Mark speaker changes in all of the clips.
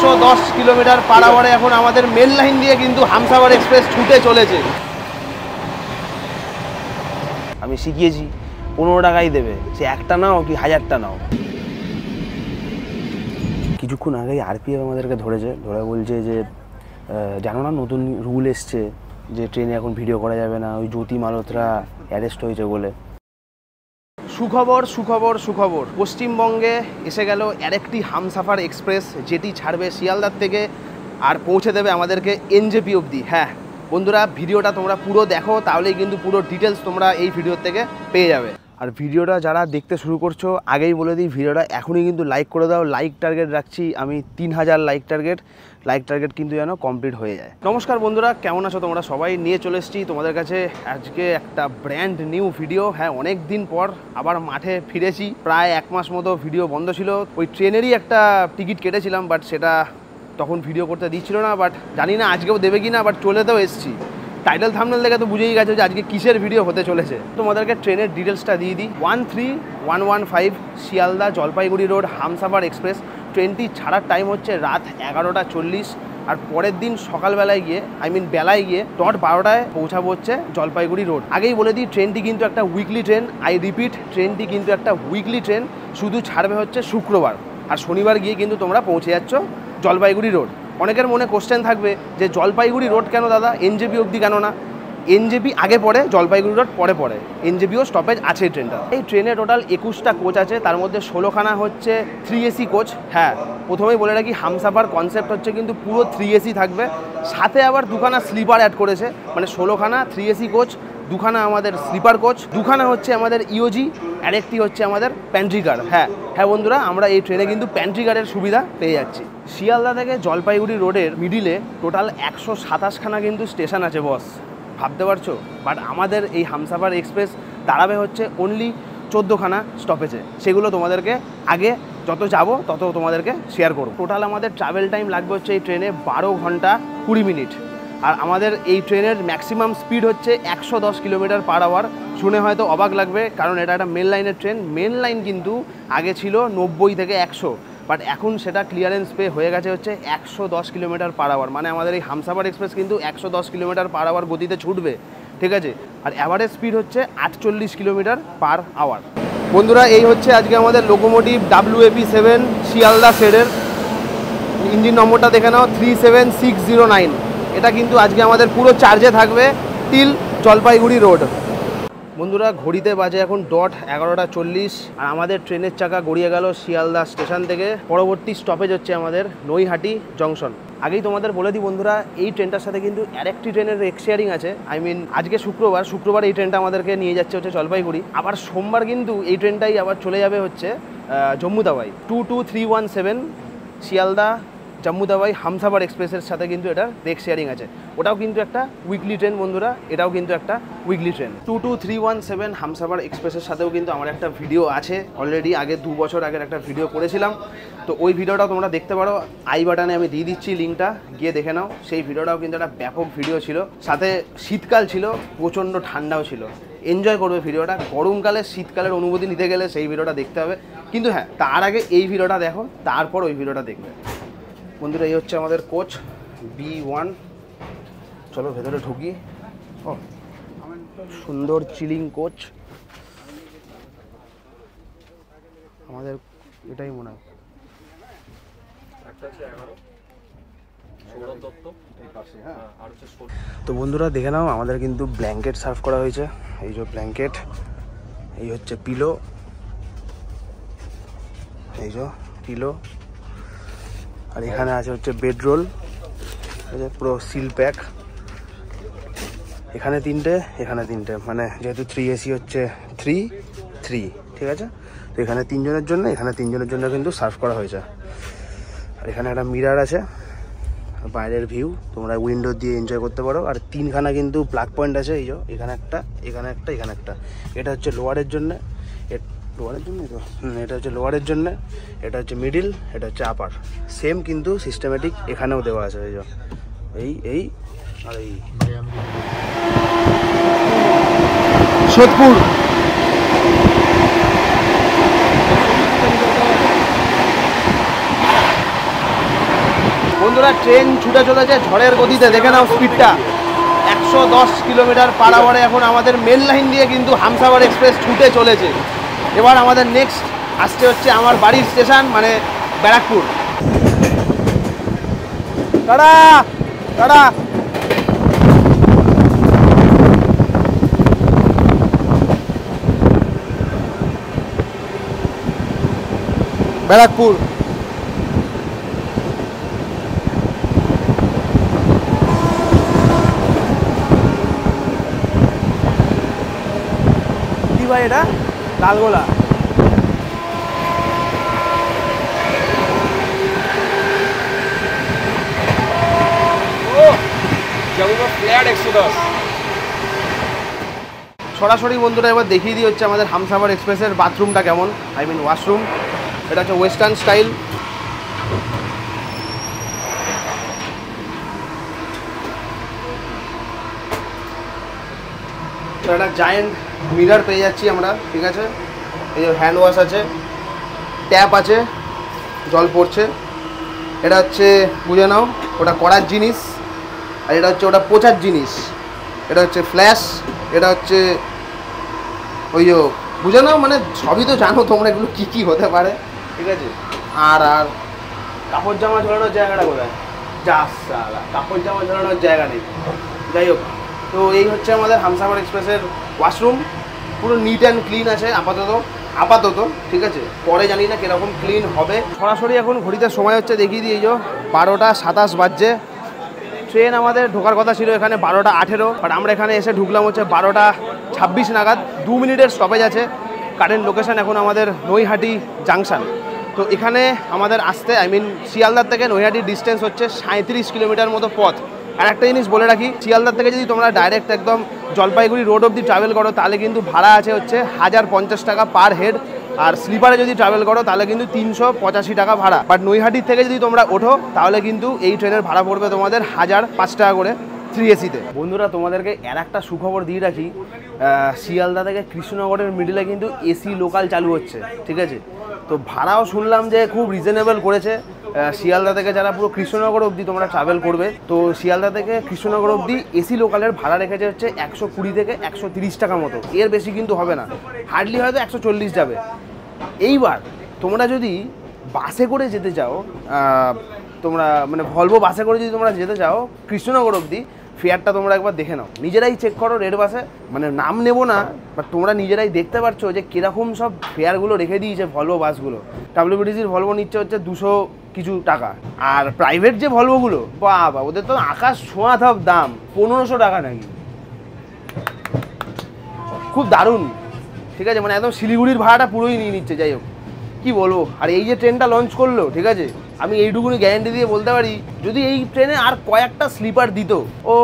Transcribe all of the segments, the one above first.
Speaker 1: 110 kilometre পার আওয়ারে এখন আমাদের main line দিয়ে কিন্তু হামসাফার এক্সপ্রেস ছুটে চলেছে। আমি শিখিয়েছি 15 টাকাই দেবে, সে একটা নাও কি 1000টা নাও। কিছুক্ষণ আগেই আরপিএফ আমাদেরকে ধরে বলছে যে জানো না নতুন রুল এসছে যে ট্রেনে এখন ভিডিও করা যাবে না, ওই জ্যোতি মালহোত্রা অ্যারেস্ট হয়েছে বলে। সুখবর সুখবর সুখবর, পশ্চিমবঙ্গে এসে গেল আরেকটি হামসাফার এক্সপ্রেস, যেটি ছাড়বে শিয়ালদার থেকে আর পৌঁছে দেবে আমাদেরকে এনজেপি অবধি। হ্যাঁ বন্ধুরা, ভিডিওটা তোমরা পুরো দেখো, তাহলেই কিন্তু পুরো ডিটেলস তোমরা এই ভিডিও থেকে পেয়ে যাবে। আর ভিডিওটা যারা দেখতে শুরু করছো, আগেই বলে দিই ভিডিওটা এখনই কিন্তু লাইক করে দাও। লাইক টার্গেট রাখছি আমি 3000 লাইক টার্গেট কিন্তু যেন কমপ্লিট হয়ে যায়। নমস্কার বন্ধুরা, কেমন আছো তোমরা সবাই? নিয়ে চলে এসেছি তোমাদের কাছে আজকে একটা ব্র্যান্ড নিউ ভিডিও। হ্যাঁ, অনেক দিন পর আবার মাঠে ফিরেছি। প্রায় 1 মাস মতো ভিডিও বন্ধ ছিল। ওই ট্রেনেরই একটা টিকিট কেটেছিলাম, বাট সেটা তখন ভিডিও করতে দিচ্ছিল না। বাট জানি না আজকেও দেবে কি না, বাট চলেতেও এসেছি। টাইটেল থাম্বনেল দেখে তো বুঝেই গেছে যে আজকে কিসের ভিডিও হতে চলেছে। তোমাদেরকে ট্রেনের ডিটেলসটা দিয়ে দিই। 13115 শিয়ালদা জলপাইগুড়ি রোড হামসাফার এক্সপ্রেস। ট্রেনটি ছাড়ার টাইম হচ্ছে রাত 11:40, আর পরের দিন সকালবেলায় গিয়ে বেলায় গিয়ে 12টায় পৌঁছাবো হচ্ছে জলপাইগুড়ি রোড। আগেই বলে দিই ট্রেনটি কিন্তু একটা উইকলি ট্রেন। আই রিপিট, ট্রেনটি কিন্তু একটা উইকলি ট্রেন। শুধু ছাড়বে হচ্ছে শুক্রবার, আর শনিবার গিয়ে কিন্তু তোমরা পৌঁছে যাচ্ছ জলপাইগুড়ি রোড। অনেকের মনে কোশ্চেন থাকবে যে জলপাইগুড়ি রোড কেন দাদা, এনজেপি অবধি কেন না? এনজেপি আগে পড়ে, জলপাইগুড়ি রোড পরে পড়ে। এনজেপিও স্টপেজ আছে এই ট্রেনটা। এই ট্রেনে টোটাল 21টা কোচ আছে, তার মধ্যে 16খানা হচ্ছে 3AC কোচ। হ্যাঁ, প্রথমেই বলে রাখি হামসাফার কনসেপ্ট হচ্ছে কিন্তু পুরো 3AC থাকবে, সাথে আবার 2খানা স্লিপার অ্যাড করেছে। মানে 16খানা 3AC কোচ, 2খানা আমাদের স্লিপার কোচ, 2খানা হচ্ছে আমাদের ইওজি, আর একটি হচ্ছে আমাদের প্যান্ট্রি কার। হ্যাঁ বন্ধুরা, আমরা এই ট্রেনে কিন্তু প্যান্ট্রি কারের সুবিধা পেয়ে যাচ্ছি। শিয়ালদা থেকে জলপাইগুড়ি রোডের মিডিলে টোটাল 127খানা কিন্তু স্টেশন আছে বস, ভাবতে পারছো? বাট আমাদের এই হামসাফার এক্সপ্রেস দাঁড়াবে হচ্ছে অনলি 14খানা স্টপেজে। সেগুলো তোমাদেরকে আগে যত যাবো তত তোমাদেরকে শেয়ার করবো। টোটাল আমাদের ট্রাভেল টাইম লাগবে হচ্ছে এই ট্রেনে 12 ঘন্টা 20 মিনিট। আর আমাদের এই ট্রেনের ম্যাক্সিমাম স্পিড হচ্ছে 110 কিলোমিটার পার আওয়ার। শুনে হয়তো অবাক লাগবে, কারণ এটা একটা মেন লাইনের ট্রেন। মেন লাইন কিন্তু আগে ছিল 90 থেকে 100, বাট এখন সেটা ক্লিয়ারেন্স পে হয়ে গেছে হচ্ছে 110 কিলোমিটার পার আওয়ার। মানে আমাদের এই হামসাফার এক্সপ্রেস কিন্তু 110 কিলোমিটার পার আওয়ার গতিতে ছুটবে, ঠিক আছে? আর অ্যাভারেজ স্পিড হচ্ছে 48 কিলোমিটার পার আওয়ার। বন্ধুরা, এই হচ্ছে আজকে আমাদের লোকোমোটিভ WAP7 শিয়ালদা শেডের। ইঞ্জিন নম্বরটা দেখে নাও 37609। এটা কিন্তু আজকে আমাদের পুরো চার্জে থাকবে টিল জলপাইগুড়ি রোড। বন্ধুরা, ঘড়িতে বাজে এখন 11:40, আর আমাদের ট্রেনের চাকা গড়িয়ে গেল শিয়ালদা স্টেশন থেকে। পরবর্তী স্টপেজ হচ্ছে আমাদের নৈহাটি জংশন। আগেই তোমাদের বলে দিই বন্ধুরা, এই ট্রেনটার সাথে কিন্তু আরেকটি ট্রেনের শেয়ারিং আছে। আজকে শুক্রবার এই ট্রেনটা আমাদেরকে নিয়ে যাচ্ছে হচ্ছে জলপাইগুড়ি। আবার সোমবার কিন্তু এই ট্রেনটাই আবার চলে যাবে হচ্ছে জম্মু তাওয়াই। 22317 শিয়ালদা জম্মু তাওয়াই হামসাফার এক্সপ্রেসের সাথে কিন্তু এটা রেক শেয়ারিং আছে। ওটাও কিন্তু একটা উইকলি ট্রেন বন্ধুরা, এটাও কিন্তু একটা উইকলি ট্রেন। 22317 হামসাফার এক্সপ্রেসের সাথেও কিন্তু আমার একটা ভিডিও আছে অলরেডি। আগে 2 বছর আগের একটা ভিডিও করেছিলাম, তো ওই ভিডিওটাও তোমরা দেখতে পারো। আই বাটনে আমি দিয়ে দিচ্ছি লিঙ্কটা, গিয়ে দেখে নাও। সেই ভিডিওটাও কিন্তু একটা ব্যাপক ভিডিও ছিল, সাথে শীতকাল ছিল, প্রচণ্ড ঠান্ডাও ছিল। এনজয় করবে ভিডিওটা। গরমকালে শীতকালের অনুভূতি নিতে গেলে সেই ভিডিওটা দেখতে হবে। কিন্তু হ্যাঁ, তার আগে এই ভিডিওটা দেখো, তারপর ওই ভিডিওটা দেখবে। বন্ধুরা, এই হচ্ছে আমাদের কোচ B1। চলো ভেতরে ঢুকি। ও সুন্দর চিলিং কোচ। আমাদের এটাই মনে হয়। তো বন্ধুরা দেখে নাও, আমাদের কিন্তু ব্ল্যাঙ্কেট সার্ভ করা হয়েছে। এই যে ব্ল্যাঙ্কেট, এই হচ্ছে পিলো, এই যে পিলো, আর এখানে আছে হচ্ছে বেডরোল, পুরো সিল প্যাক। এখানে 3টে, এখানে 3টে, মানে যেহেতু 3AC হচ্ছে 3, ঠিক আছে? তো এখানে 3 জনের জন্য, এখানে 3 জনের জন্য কিন্তু সার্ভ করা হয়েছে। আর এখানে একটা মিরার আছে, বাইরের ভিউ তোমরা উইন্ডো দিয়ে এনজয় করতে পারো। আর 3খানা কিন্তু প্লাগ পয়েন্ট আছে, এই যে এখানে একটা, এখানে একটা, এখানে একটা। এটা হচ্ছে লোয়ারের জন্য, তো এটা হচ্ছে লোয়ারের জন্য, এটা হচ্ছে মিডিল, এটা হচ্ছে আপার। সেম কিন্তু সিস্টেমেটিক এখানেও দেওয়া আছে। এই যে এই আর এই সোদপুর। বন্ধুরা ট্রেন ছুটে চলেছে ঝড়ের গতিতে, দেখে নাও স্পিডটা 110 কিলোমিটার পার আওয়ারে এখন আমাদের মেন লাইন দিয়ে কিন্তু হামসাফার এক্সপ্রেস ছুটে চলেছে। এবার আমাদের নেক্সট আসছে হচ্ছে আমার বাড়ির স্টেশন মানে ব্যারাকপুর। Tata tata. ব্যারাকপুর কি ভাই এটা? লালগোলা। সরাসরি বন্ধুরা এবার দেখিয়ে দিই হচ্ছে আমাদের হামসাফার এক্সপ্রেসের বাথরুমটা কেমন, আই মিন ওয়াশরুম। এটা হচ্ছে ওয়েস্টার্ন স্টাইল। তো একটা জায়েন্ট মিরর পেয়ে যাচ্ছি আমরা, ঠিক আছে। এই যে হ্যান্ড ওয়াশ আছে, ট্যাপ আছে, জল পড়ছে। এটা হচ্ছে বুঝে নাও ওটা করার জিনিস, আর এটা হচ্ছে ওটা পোছার জিনিস। এটা হচ্ছে ফ্ল্যাশ, এটা হচ্ছে ওই যে বুঝে নাও, মানে সবই তো জানো তোমরা এগুলো কী কী হতে পারে, ঠিক আছে। আর আর কাপড় জামা ঝোলানোর জায়গাটা কোথায়? যা সালা, কাপড় জামা ঝোলানোর জায়গা নেই। যাই হোক, তো এই হচ্ছে আমাদের হামসাফার এক্সপ্রেসের ওয়াশরুম। পুরো নিট অ্যান্ড ক্লিন আছে আপাতত, ঠিক আছে। পরে জানি না কীরকম ক্লিন হবে। সরাসরি এখন ঘড়িতে সময় হচ্ছে দেখিয়ে দিই, এই যে 12টা 27 বাজছে। ট্রেন আমাদের ঢোকার কথা ছিল এখানে 12টা 18, বাট আমরা এখানে এসে ঢুকলাম হচ্ছে 12টা 26 নাগাদ। 2 মিনিটের স্টপেজ আছে। কারেন্ট লোকেশান এখন আমাদের নৈহাটি জাংশন। তো এখানে আমাদের আসতে আই মিন শিয়ালদার থেকে নৈহাটির ডিস্টেন্স হচ্ছে 37 কিলোমিটার মতো পথ। আর একটা জিনিস বলে রাখি, শিয়ালদার থেকে যদি তোমরা ডাইরেক্ট একদম জলপাইগুড়ি রোড অবধি ট্রাভেল করো তাহলে কিন্তু ভাড়া আছে হচ্ছে 1050 টাকা পার হেড। আর স্লিপারে যদি ট্রাভেল করো তাহলে কিন্তু 385 টাকা ভাড়া। বাট নৈহাটির থেকে যদি তোমরা ওঠো তাহলে কিন্তু এই ট্রেনের ভাড়া পড়বে তোমাদের 1005 টাকা করে 3AC-তে। বন্ধুরা তোমাদেরকে আর একটা সুখবর দিয়ে রাখি, শিয়ালদা থেকে কৃষ্ণনগরের মিডিলে কিন্তু এসি লোকাল চালু হচ্ছে, ঠিক আছে। তো ভাড়াও শুনলাম যে খুব রিজনেবল করেছে। শিয়ালদা থেকে যারা পুরো কৃষ্ণনগর অবধি তোমরা ট্রাভেল করবে, তো শিয়ালদা থেকে কৃষ্ণনগর অবধি এসি লোকালের ভাড়া রেখেছে হচ্ছে 120 থেকে 130 টাকা মতো। এর বেশি কিন্তু হবে না, হার্ডলি হয়তো 140 যাবে। এইবার তোমরা যদি বাসে করে যেতে চাও, তোমরা মানে ভলভো বাসে করে যদি তোমরা যেতে চাও কৃষ্ণনগর অবধি, ফেয়ারটা তোমরা একবার দেখে নাও, নিজেরাই চেক করো রেড বাসে। মানে নাম নেবো না, বাট তোমরা নিজেরাই দেখতে পাচ্ছ যে কীরকম সব ফেয়ারগুলো রেখে দিয়েছে ভলভো বাসগুলো। WBTCর ভলভো নিচ্ছে হচ্ছে 200 কিছু টাকা, আর প্রাইভেট যে ভলভোগুলো বাবা ওদের তো আকাশ ছোঁয়া সব দাম, 1500 টাকা নাকি। খুব দারুণ, ঠিক আছে। মানে একদম শিলিগুড়ির ভাড়াটা পুরোই নিয়ে নিচ্ছে। যাই হোক, কী বলবো। আর এই যে ট্রেনটা লঞ্চ করলো, ঠিক আছে, আমি এইটুকুনি গ্যারেন্টি দিয়ে বলতে পারি যদি এই ট্রেনে আর কয়েকটা স্লিপার দিত, ও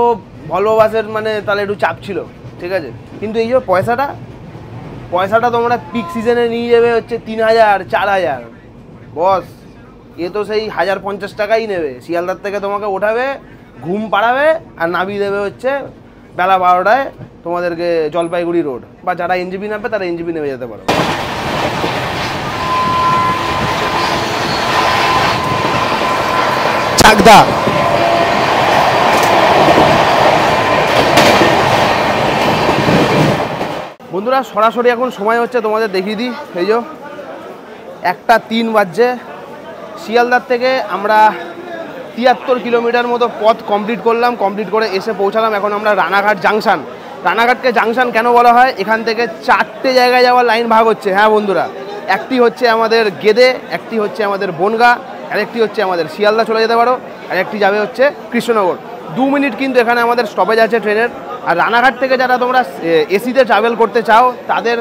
Speaker 1: ভলভো বাসের মানে তাহলে একটু চাপ ছিল, ঠিক আছে। কিন্তু এই যে পয়সাটা তোমরা পিক সিজনে নিয়ে যাবে হচ্ছে 3000 4000, বস এ তো সেই 1050 টাকাই নেবে। শিয়ালদার থেকে তোমাকে ওঠাবে, ঘুম পাড়াবে, আর নামিয়ে দেবে হচ্ছে বেলা 12টায় তোমাদেরকে জলপাইগুড়ি রোড। বা যারা এনজিবি নামবে তারা এনজিবি নেমে যেতে পারো। চাকদা বন্ধুরা সরাসরি এখন সময় হচ্ছে তোমাদের দেখিয়ে দিই, এই যে 1টা 3 বাজছে। শিয়ালদার থেকে আমরা 73 কিলোমিটার মতো পথ কমপ্লিট করলাম। কমপ্লিট করে এসে পৌঁছালাম এখন আমরা রানাঘাট জাংশন। রানাঘাটকে জাংশন কেন বলা হয়? এখান থেকে 4টে জায়গায় যাওয়ার লাইন ভাগ হচ্ছে। হ্যাঁ বন্ধুরা, একটি হচ্ছে আমাদের গেদে, একটি হচ্ছে আমাদের বনগা, আরেকটি হচ্ছে আমাদের শিয়ালদা চলে যেতে পারো, আর একটি যাবে হচ্ছে কৃষ্ণনগর। 2 মিনিট কিন্তু এখানে আমাদের স্টপেজ আছে ট্রেনের। আর রানাঘাট থেকে যারা তোমরা এসিতে ট্রাভেল করতে চাও তাদের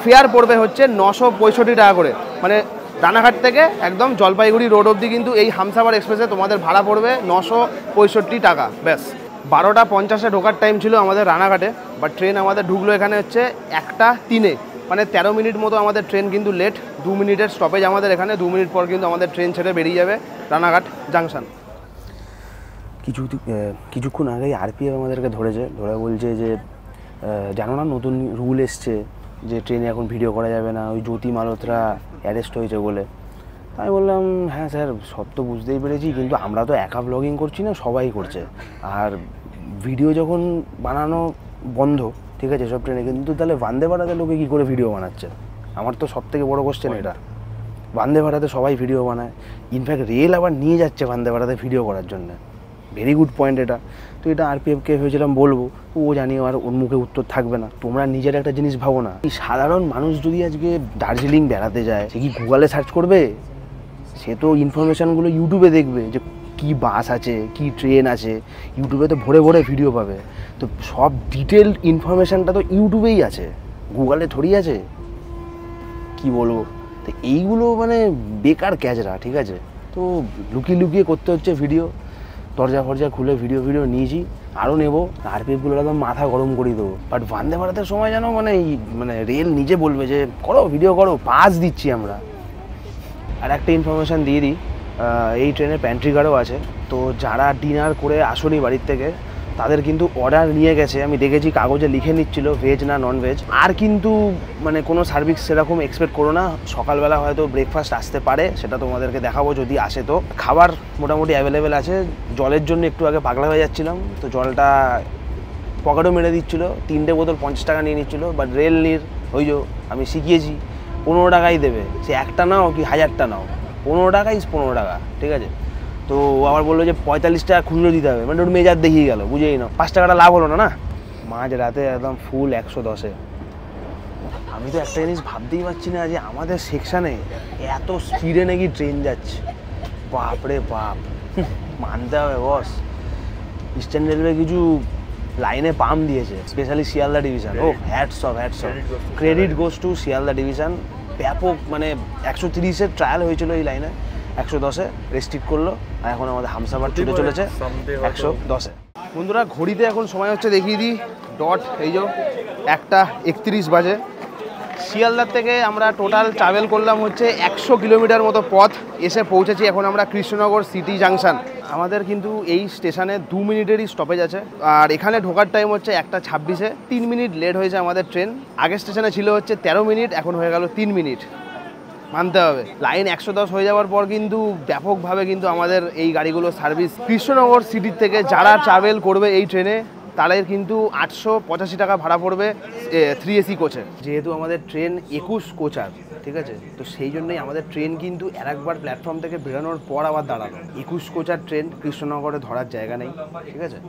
Speaker 1: ফেয়ার পড়বে হচ্ছে 965 টাকা করে। মানে রানাঘাট থেকে একদম জলপাইগুড়ি রোড অবধি কিন্তু এই হামসাফার এক্সপ্রেসে তোমাদের ভাড়া পড়বে 965 টাকা। ব্যাস 12টা 50-এ ঢোকার টাইম ছিল আমাদের রানাঘাটে, বাট ট্রেন আমাদের ঢুকলো এখানে হচ্ছে 1টা 3-এ। মানে 13 মিনিট মতো আমাদের ট্রেন কিন্তু লেট। 2 মিনিটের স্টপেজ আমাদের এখানে। 2 মিনিট পর কিন্তু আমাদের ট্রেন ছেড়ে বেরিয়ে যাবে রানাঘাট জাংশন। কিছুক্ষণ আগেই আরপিএফ আমাদেরকে ধরে বলছে যে জানো না নতুন রুল এসছে যে ট্রেনে এখন ভিডিও করা যাবে না, ওই জ্যোতি মালহোত্রা অ্যারেস্ট হয়েছে বলে। আমি বললাম হ্যাঁ স্যার সব তো বুঝতেই পেরেছি, কিন্তু আমরা তো একা ব্লগিং করছি না, সবাই করছে। আর ভিডিও যখন বানানো বন্ধ, ঠিক আছে সব ট্রেনে, কিন্তু তাহলে বন্দে ভারতে লোকে কী করে ভিডিও বানাচ্ছে? আমার তো সব থেকে বড়ো কোশ্চেন এটা। বন্দে ভারতে সবাই ভিডিও বানায়, ইনফ্যাক্ট রেল আবার নিয়ে যাচ্ছে বন্দে ভারতে ভিডিও করার জন্য। ভেরি গুড পয়েন্ট এটা। তো এটা আরপিএফকে ভেবেছিলাম বলবো, ও জানি আর ওর মুখে উত্তর থাকবে না। তোমরা নিজের একটা জিনিস ভাবো না, এই সাধারণ মানুষ যদি আজকে দার্জিলিং বেড়াতে যায়, সে কি গুগলে সার্চ করবে? সে তো ইনফরমেশানগুলো ইউটিউবে দেখবে, যে কী বাস আছে, কী ট্রেন আছে, ইউটিউবে তো ভরে ভরে ভিডিও পাবে। তো সব ডিটেলড ইনফরমেশানটা তো ইউটিউবেই আছে, গুগলে থোড়ি আছে। কি বলবো, তো এইগুলো মানে বেকার ক্যাচরা, ঠিক আছে। তো লুকিয়ে লুকিয়ে করতে হচ্ছে ভিডিও, দরজা ফরজা খুলে ভিডিও নিয়েছি, আরও নেবো। আরপিএফগুলো একদম মাথা গরম করে দেবো। বাট বন্দে ভারতের সময় যেন মানে রেল নিজে বলবে যে করো ভিডিও করো, পাস দিচ্ছি আমরা। আর একটা ইনফরমেশান দিয়ে দিই, এই ট্রেনে প্যান্ট্রি কারও আছে। তো যারা ডিনার করে আসেনি বাড়ির থেকে, তাদের কিন্তু অর্ডার নিয়ে গেছে, আমি দেখেছি কাগজে লিখে নিচ্ছিল ভেজ না নন ভেজ। আর কিন্তু মানে কোনো সার্ভিস সেরকম এক্সপেক্ট করো না। সকালবেলা হয়তো ব্রেকফাস্ট আসতে পারে, সেটা তোমাদেরকে দেখাবো যদি আসে। তো খাবার মোটামুটি অ্যাভেলেবেল আছে। জলের জন্য একটু আগে পাগলা হয়ে যাচ্ছিলাম, তো জলটা পকেটও মেরে দিচ্ছিলো, 3টে বোতল 50 টাকা নিয়ে নিচ্ছিলো। বাট রেল নির ওই যে আমি শিখিয়েছি 15 টাকাই দেবে, সে একটা নাও কি 1000টা নাও, 15 টাকা ইস 15 টাকা, ঠিক আছে। তো ও আবার বললো যে 45 টাকা খুচরো দিতে হবে, মানে ওর মেজার দেখিয়ে গেল, বুঝেই না 5 টাকাটা লাভ হলো না। না মাঝ রাতে একদম ফুল 110-এ। আমি তো একটা জিনিস ভাবতেই পারছি না যে আমাদের সেকশানে এত স্পিডে নাকি ট্রেন যাচ্ছে। বাপরে বাপ, মানতে হবে বস। ইস্টার্ন রেলওয়ে কিছু লাইনে পাম্প দিয়েছে, স্পেশালি শিয়ালদা ডিভিশন। ও hats off, credit goes to Sealdah division. ব্যাপক মানে 130-এর ট্রায়াল হয়েছিল এই লাইনে, 110-এ রেস্ট্রিক্ট করলো, আর এখন আমাদের হামসাফার ছুটে চলেছে 110-এ। বন্ধুরা ঘড়িতে এখন সময় হচ্ছে দেখিয়ে দিই, ডট এই যে 1:31 বাজে। শিয়ালদার থেকে আমরা টোটাল ট্রাভেল করলাম হচ্ছে 100 কিলোমিটার মতো পথ, এসে পৌঁছেছি এখন আমরা কৃষ্ণনগর সিটি জাংশন। আমাদের কিন্তু এই স্টেশনে 2 মিনিটেরই স্টপেজ আছে, আর এখানে ঢোকার টাইম হচ্ছে 1:26-এ। 3 মিনিট লেট হয়েছে আমাদের ট্রেন। আগের স্টেশনে ছিল হচ্ছে 13 মিনিট, এখন হয়ে গেল 3 মিনিট। মানতে হবে, লাইন 110 হয়ে যাওয়ার পর কিন্তু ব্যাপকভাবে কিন্তু আমাদের এই গাড়িগুলো সার্ভিস। কৃষ্ণনগর সিটির থেকে যারা ট্রাভেল করবে এই ট্রেনে, তাদের কিন্তু 885 টাকা ভাড়া পড়বে 3 AC কোচে। যেহেতু আমাদের ট্রেন 21 কোচার, ঠিক আছে, তো সেই জন্যই আমাদের ট্রেন কিন্তু একবার প্ল্যাটফর্ম থেকে বেরোনোর পর আবার দাঁড়ালো। 21 কোচার ট্রেন কৃষ্ণনগরে ধরার জায়গা নেই, ঠিক আছে।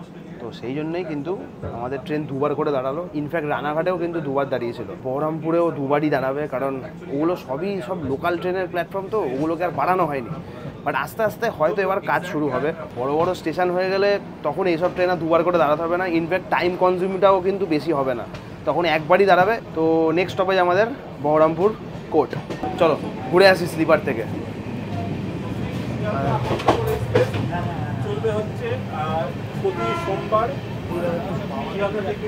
Speaker 1: তো সেই জন্যই কিন্তু আমাদের ট্রেন দুবার করে দাঁড়ালো। ইনফ্যাক্ট রানাঘাটেও কিন্তু দুবার দাঁড়িয়েছিল, বহরমপুরেও দুবারই দাঁড়াবে, কারণ ওগুলো সব লোকাল ট্রেনের প্ল্যাটফর্ম, তো ওগুলোকে আর বাড়ানো হয়নি। বাট আস্তে আস্তে হয়তো এবার কাজ শুরু হবে। বড় বড় স্টেশন হয়ে গেলে তখন এইসব ট্রেন আর দুবার করে দাঁড়াতে হবে না। ইনফ্যাক্ট টাইম কনজিউমটাও কিন্তু বেশি হবে না, তখন একবারই দাঁড়াবে। তো নেক্সট স্টপেজ আমাদের বহরমপুর কোর্ট। চলো ঘুরে আসি স্লিপার থেকে।
Speaker 2: চলবে হচ্ছে প্রতি সোমবার থেকে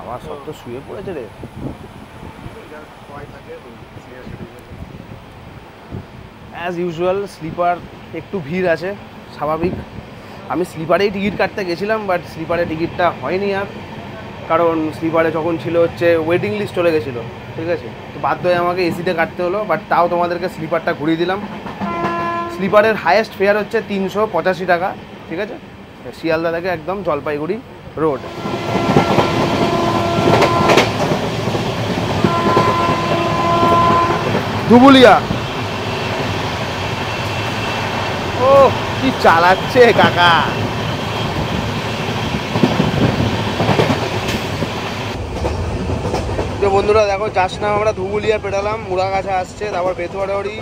Speaker 1: আমার সব তো শুয়ে পড়েছে রে। অ্যাজ ইউজুয়াল স্লিপার একটু ভিড় আছে, স্বাভাবিক। আমি স্লিপারেই টিকিট কাটতে গেছিলাম, বাট স্লিপারে টিকিটটা হয়নি আর, কারণ স্লিপারে যখন ছিল হচ্ছে ওয়েটিং লিস্ট চলে গেছিলো, ঠিক আছে। তো বাধ্য হয়ে আমাকে এসিতে কাটতে হলো, বাট তাও তোমাদেরকে স্লিপারটা ঘুরিয়ে দিলাম। স্লিপারের হায়েস্ট ফেয়ার হচ্ছে 385 টাকা, ঠিক আছে, শিয়ালদা থেকে একদম জলপাইগুড়ি রোড। ধুবুলিয়া, ও কি চালাচ্ছে কাকা। তো বন্ধুরা দেখো, যাস না আমরা ধুবুলিয়া পেটালাম, মুড়াগাছা আসছে, তারপর বেতুয়ারি,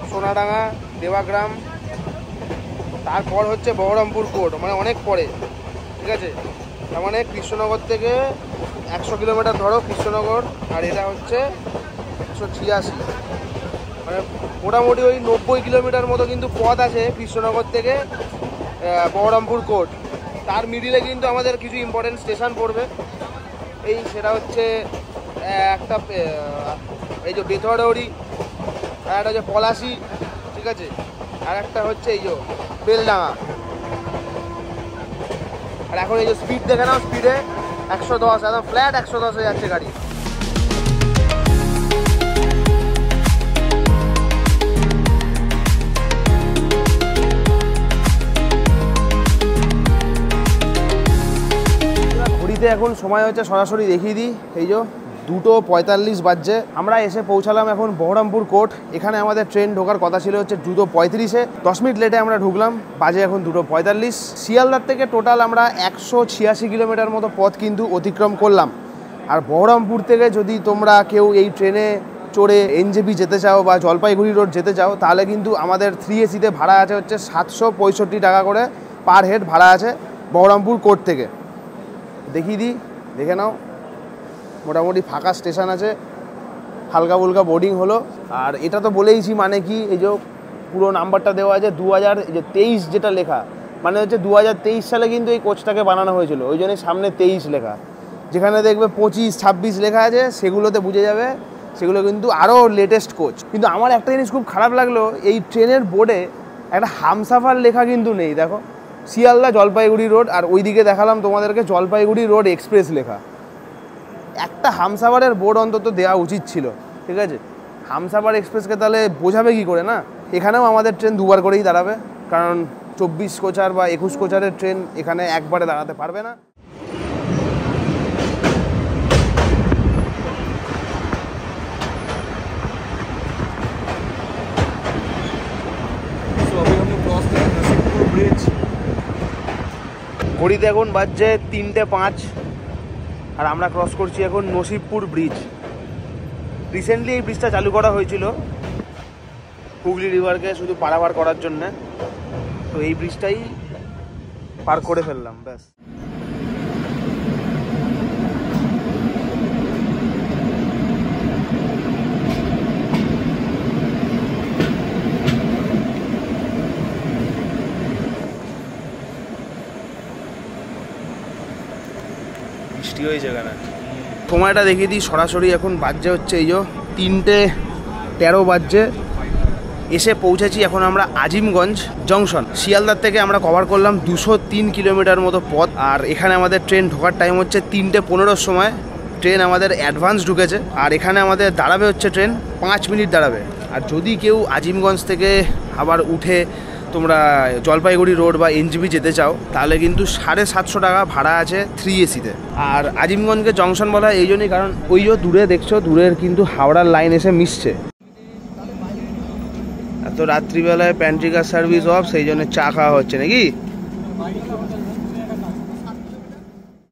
Speaker 1: সোনাডাঙ্গা, দেবাগ্রাম, তারপর হচ্ছে বহরমপুর কোর্ট, মানে অনেক পরে, ঠিক আছে। তার মানে কৃষ্ণনগর থেকে 100 কিলোমিটার ধরো কৃষ্ণনগর, আর এটা হচ্ছে 186, মানে মোটামুটি ওই 90 কিলোমিটার মতো কিন্তু পথ আছে কৃষ্ণনগর থেকে বহরমপুর কোর্ট। তার মিডিলে কিন্তু আমাদের কিছু ইম্পর্টেন্ট স্টেশন পড়বে, সেটা হচ্ছে একটা এই যে বেথুয়ারি, আর একটা হচ্ছে পলাশি, ঠিক আছে, আর একটা হচ্ছে এই যে বেলডাঙ্গা। আর এখন এই যে স্পিড দেখে নাও, স্পিডে 110, একদম ফ্ল্যাট 110-এ যাচ্ছে গাড়ি। ঘড়িতে এখন সময় হচ্ছে, সরাসরি দেখিয়ে দিই, এই যে 2:45 বাজছে। আমরা এসে পৌঁছালাম এখন বহরমপুর কোর্ট। এখানে আমাদের ট্রেন ঢোকার কথা ছিল হচ্ছে 2:35-এ, 10 মিনিট লেটে আমরা ঢুকলাম, বাজে এখন 2:45। শিয়ালদার থেকে টোটাল আমরা 186 কিলোমিটার মতো পথ কিন্তু অতিক্রম করলাম। আর বহরমপুর থেকে যদি তোমরা কেউ এই ট্রেনে চড়ে এনজেপি যেতে চাও বা জলপাইগুড়ি রোড যেতে চাও, তাহলে কিন্তু আমাদের 3AC-তে ভাড়া আছে হচ্ছে 765 টাকা করে পার হেড ভাড়া আছে বহরমপুর কোর্ট থেকে। দেখিয়ে দিই, দেখে নাও, মোটামুটি ফাঁকা স্টেশন আছে, হালকা ফুলকা বোর্ডিং হলো। আর এটা তো বলেইছি, মানে কি, এই যে পুরো নাম্বারটা দেওয়া আছে 2023 যেটা লেখা, মানে হচ্ছে 2023 সালে কিন্তু এই কোচটাকে বানানো হয়েছিল, ওই জন্যই সামনে 23 লেখা। যেখানে দেখবে 25, 26 লেখা আছে, সেগুলোতে বুঝে যাবে সেগুলো কিন্তু আরও লেটেস্ট কোচ। কিন্তু আমার একটা জিনিস খুব খারাপ লাগলো, এই ট্রেনের বোর্ডে একটা হামসাফার লেখা কিন্তু নেই। দেখো, শিয়ালদা জলপাইগুড়ি রোড, আর ওইদিকে দেখালাম তোমাদেরকে জলপাইগুড়ি রোড এক্সপ্রেস লেখা। একটা হামসাফারের বোর্ড অন্তত দেওয়া উচিত ছিল, ঠিক আছে? হামসাফার এক্সপ্রেসকে তাহলে বোঝাবে কি করে না? এখানেও আমাদের ট্রেন দুবার করেই দাঁড়াবে, কারণ 24 কোচার বা 21 কোচারের ট্রেন এখানে একবারে দাঁড়াতে পারবে না। ঘড়িতে এখন বাজছে 3:05, আর আমরা ক্রস করছি এখন নসিবপুর ব্রিজ। রিসেন্টলি এই ব্রিজটা চালু করা হয়েছিল হুগলি রিভারকে শুধু পারাপার করার জন্যে, তো এই ব্রিজটাই পার করে ফেললাম, ব্যাস। বৃষ্টি হয়েছে এখানে। সময়টা দেখিয়ে দিই, সরাসরি এখন বাজছে হচ্ছে এই যে 3:13 বাজছে। এসে পৌঁছেছি এখন আমরা আজিমগঞ্জ জংশন। শিয়ালদার থেকে আমরা কভার করলাম 203 কিলোমিটার মতো পথ। আর এখানে আমাদের ট্রেন ঢোকার টাইম হচ্ছে 3:15-র সময়। ট্রেন আমাদের অ্যাডভান্স ঢুকেছে, আর এখানে আমাদের দাঁড়াবে হচ্ছে ট্রেন 5 মিনিট দাঁড়াবে। আর যদি কেউ আজিমগঞ্জ থেকে আবার উঠে তোমরা জলপাইগুড়ি রোড বা এনজেপি যেতে চাও, তাহলে কিন্তু 750 টাকা ভাড়া আছে 3AC-তে। আর আজিমগঞ্জকে জংশন বলা হয় এই জন্যই, কারণ ওই যে দূরে দেখছো, দূরের কিন্তু হাওড়ার লাইন এসে মিশছে। এত রাত্রিবেলায় প্যান্ট্রিকার সার্ভিস অফ, সেই জন্য চা খাওয়া হচ্ছে নাকি?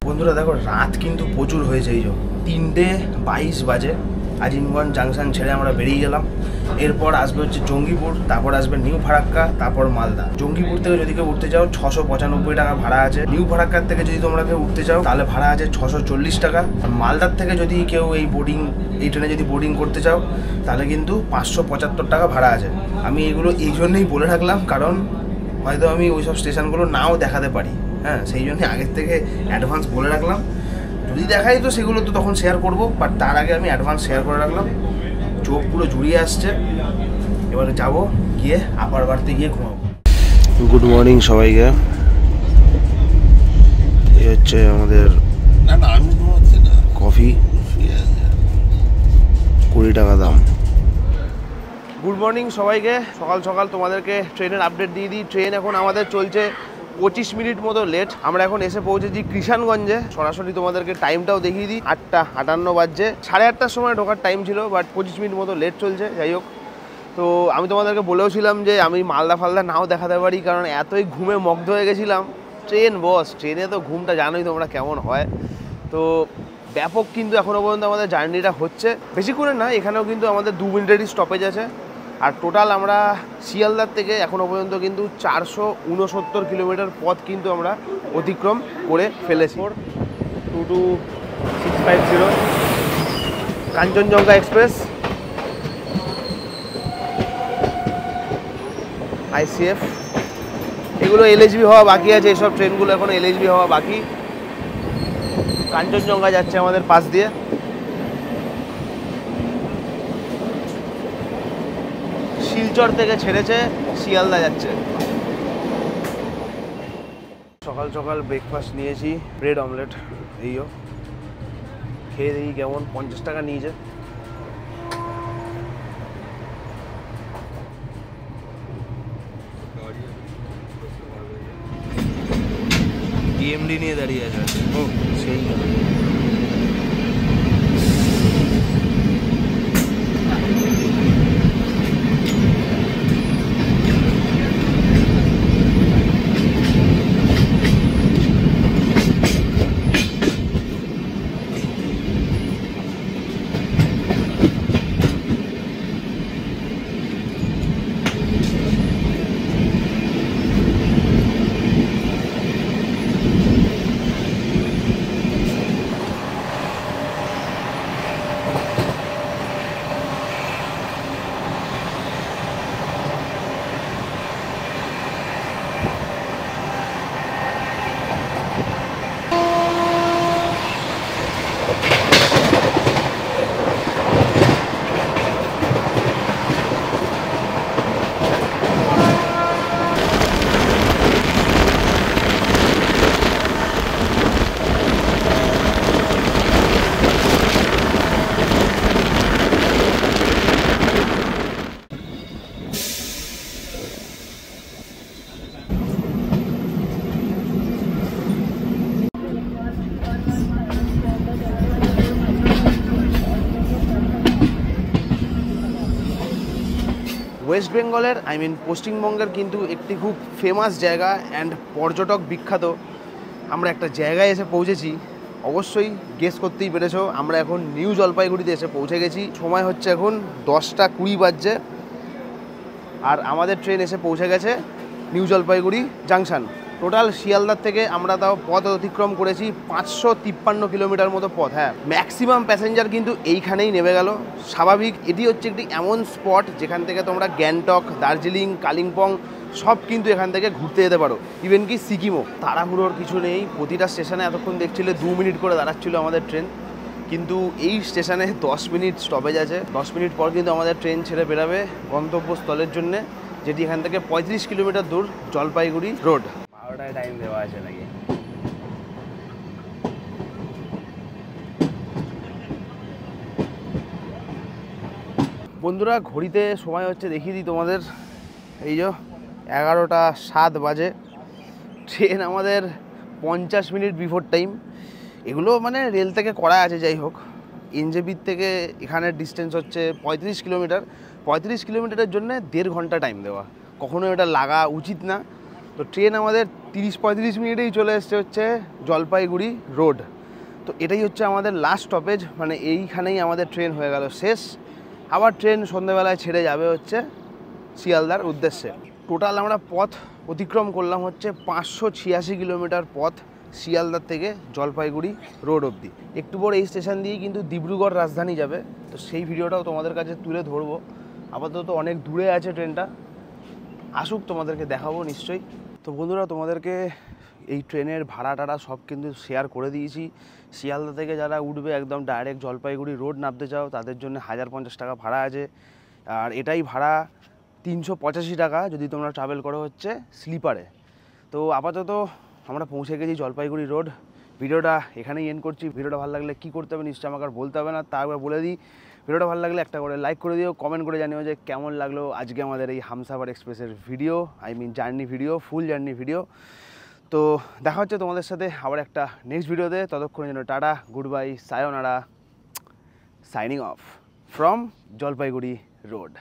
Speaker 1: বন্ধুরা দেখো, রাত কিন্তু প্রচুর হয়েছে। এই যে 3:22 বাজে। আজিমগঞ্জ জাংশন ছেড়ে আমরা বেরিয়ে গেলাম। এরপর আসবে হচ্ছে জঙ্গিপুর, তারপর আসবে নিউ ফারাক্কা, তারপর মালদা। জঙ্গিপুর থেকে যদি কেউ উঠতে চাও 695 টাকা ভাড়া আছে। নিউ ফারাক্কার থেকে যদি তোমরা কেউ উঠতে চাও তাহলে ভাড়া আছে 640 টাকা। আর মালদার থেকে যদি কেউ এই ট্রেনে যদি বোর্ডিং করতে চাও তাহলে কিন্তু 575 টাকা ভাড়া আছে। আমি এগুলো এই জন্যই বলে রাখলাম, কারণ হয়তো আমি ওই সব স্টেশনগুলো নাও দেখাতে পারি, হ্যাঁ, সেই জন্যই আগের থেকে অ্যাডভান্স বলে রাখলাম। যদি দেখাই তো সেগুলো তো তখন শেয়ার করবো, বাট তার আগে আমি অ্যাডভান্স শেয়ার করে রাখলাম। চোখ পুরো জুড়িয়ে আসছে, এবারে যাবো, গিয়ে আপার বাড়িতে গিয়ে ঘুমাবো। গুড মর্নিং সবাইকে। এই হচ্ছে আমাদের কফি, 20 টাকা দাম। গুড মর্নিং সবাইকে। সকাল সকাল তোমাদেরকে ট্রেনের আপডেট দিয়ে দিই। ট্রেন এখন আমাদের চলছে 25 মিনিট মতো লেট। আমরা এখন এসে পৌঁছেছি কৃষাণগঞ্জে। সরাসরি তোমাদেরকে টাইমটাও দেখিয়ে দিই, 8:58 বাজছে। 8:30-র সময় ঢোকার টাইম ছিল, বাট 25 মিনিট মতো লেট চলছে। যাই হোক, তো আমি তোমাদেরকে বলেওছিলাম যে আমি মালদা ফালদা নাও দেখাতে পারি, কারণ এতই ঘুমে মগ্ধ হয়ে গেছিলাম। ট্রেনে তো ঘুমটা জানোই তোমরা কেমন হয়। তো ব্যাপক কিন্তু এখনও পর্যন্ত আমাদের জার্নিটা হচ্ছে, বেশি করে না, এখানেও কিন্তু আমাদের 2 মিনিটেরই স্টপেজ আছে। আর টোটাল আমরা শিয়ালদার থেকে এখনও পর্যন্ত কিন্তু 469 কিলোমিটার পথ কিন্তু আমরা অতিক্রম করে ফেলেছি। 22650 কাঞ্চনজঙ্ঘা এক্সপ্রেস, ICF, এগুলো LHB হওয়া বাকি আছে। এইসব ট্রেনগুলো এখন LHB হওয়া বাকি। কাঞ্চনজঙ্ঘা যাচ্ছে আমাদের পাশ দিয়ে। শিলচর থেকে ছেড়েছে, শিয়ালদা যাচ্ছে। সকাল সকাল সকাল ব্রেকফাস্ট নিয়েছি, ব্রেড অমলেট। এইও খেয়ে দেখি কেমন। 50 টাকা নিয়েছে।
Speaker 3: ডিএমডি নিয়ে দাঁড়িয়ে আছে।
Speaker 1: ও সেই ওয়েস্ট বেঙ্গলের পশ্চিমবঙ্গের কিন্তু একটি খুব ফেমাস জায়গা অ্যান্ড পর্যটক বিখ্যাত আমরা একটা জায়গায় এসে পৌঁছেছি। অবশ্যই গেস করতেই পেরেছো, আমরা এখন নিউ জলপাইগুড়িতে এসে পৌঁছে গেছি। সময় হচ্ছে এখন 10টা 20 বাজছে, আর আমাদের ট্রেন এসে পৌঁছে গেছে নিউ জলপাইগুড়ি জাংশন। টোটাল শিয়ালদার থেকে আমরা তাও পথ অতিক্রম করেছি 553 কিলোমিটার মতো পথ। হ্যাঁ, ম্যাক্সিমাম প্যাসেঞ্জার কিন্তু এইখানেই নেমে গেল। স্বাভাবিক, এটি হচ্ছে একটি এমন স্পট যেখান থেকে তোমরা গ্যাংটক, দার্জিলিং, কালিম্পং সব কিন্তু এখান থেকে ঘুরতে যেতে পারো, ইভেন কি সিকিমও। তাড়াহুড়োর কিছু নেই। প্রতিটা স্টেশনে এতক্ষণ দেখছিলে 2 মিনিট করে দাঁড়াচ্ছিল আমাদের ট্রেন, কিন্তু এই স্টেশনে 10 মিনিট স্টপেজ আছে। 10 মিনিট পর কিন্তু আমাদের ট্রেন ছেড়ে বেরাবে গন্তব্যস্থলের জন্যে, যেটি এখান থেকে 35 কিলোমিটার দূর, জলপাইগুড়ি রোড। 12টায় টাইম দেওয়া আছে নাকি? বন্ধুরা, ঘড়িতে সময় হচ্ছে দেখিয়ে দিই তোমাদের, এই যে 11টা 7 বাজে। ট্রেন আমাদের 50 মিনিট বিফোর টাইম। এগুলো রেল থেকে করা আছে। যাই হোক, এনজেপির থেকে এখানের ডিস্টেন্স হচ্ছে 35 কিলোমিটার। 35 কিলোমিটারের জন্য 1.5 ঘন্টা টাইম দেওয়া কখনো এটা লাগা উচিত না। তো ট্রেন আমাদের 30-35 মিনিটেই চলে এসছে হচ্ছে জলপাইগুড়ি রোড। তো এটাই হচ্ছে আমাদের লাস্ট স্টপেজ, এইখানেই আমাদের ট্রেন হয়ে গেল শেষ। আবার ট্রেন সন্ধ্যাবেলায় ছেড়ে যাবে হচ্ছে শিয়ালদার উদ্দেশ্যে। টোটাল আমরা পথ অতিক্রম করলাম হচ্ছে 586 কিলোমিটার পথ, শিয়ালদার থেকে জলপাইগুড়ি রোড অবধি। একটু পর এই স্টেশন দিয়েই কিন্তু ডিব্রুগড় রাজধানী যাবে, তো সেই ভিডিওটাও তোমাদের কাছে তুলে ধরবো। আপাতত অনেক দূরে আছে ট্রেনটা, আসুক তোমাদেরকে দেখাবো নিশ্চয়ই। তো বন্ধুরা, তোমাদেরকে এই ট্রেনের ভাড়া টাড়া সব কিন্তু শেয়ার করে দিয়েছি। শিয়ালদা থেকে যারা উঠবে একদম ডাইরেক্ট জলপাইগুড়ি রোড নামতে চাও, তাদের জন্য 1050 টাকা ভাড়া আছে। আর এটাই ভাড়া 385 টাকা যদি তোমরা ট্রাভেল করো হচ্ছে স্লিপারে। তো আপাতত আমরা পৌঁছে গেছি জলপাইগুড়ি রোড। ভিডিওটা এখানেই এন্ড করছি। ভিডিওটা ভালো লাগলে কী করতে হবে নিশ্চয়ই আমাকে আর বলতে হবে না, তা একবার বলে দিই। ভিডিওটা ভালো লাগলে একটা করে লাইক করে দিও, কমেন্ট করে জানিও যে কেমন লাগলো আজকে আমাদের এই হামসাফার এক্সপ্রেসের ভিডিও, জার্নি ভিডিও, ফুল জার্নি ভিডিও। তো দেখা হচ্ছে তোমাদের সাথে আবার একটা নেক্সট ভিডিওতে। ততক্ষণের জন্য tata, good bye, সায়োনারা, signing off from Jalpaiguri road.